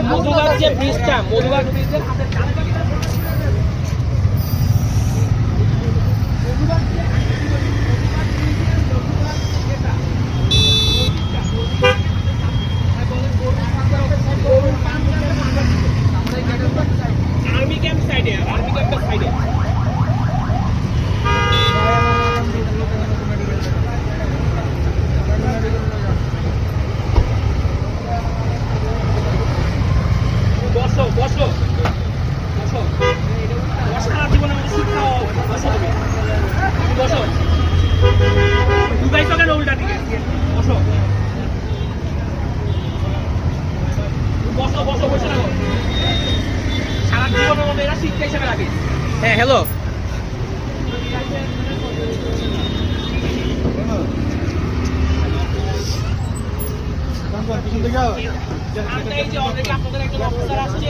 মধুবাগ যে ব্রিজটা, মধুবাগ ব্রিজের আর্মি ক্যাম্প সাইডে, আর্মি ক্যাম্পের সাইডে। বসো বসো বসো, সারা জীবনে আমাদের শিক্ষা বসো, তুমি বসো, দুবাই তো কেন উল্টা দিকে বসো, বসো বসো বসে রাখো, সারা জীবনের মধ্যে এরা শিক্ষা হিসেবে রাখে। হ্যাঁ হ্যালো, এই যে আপনাদের একজন অফিসার আসছে।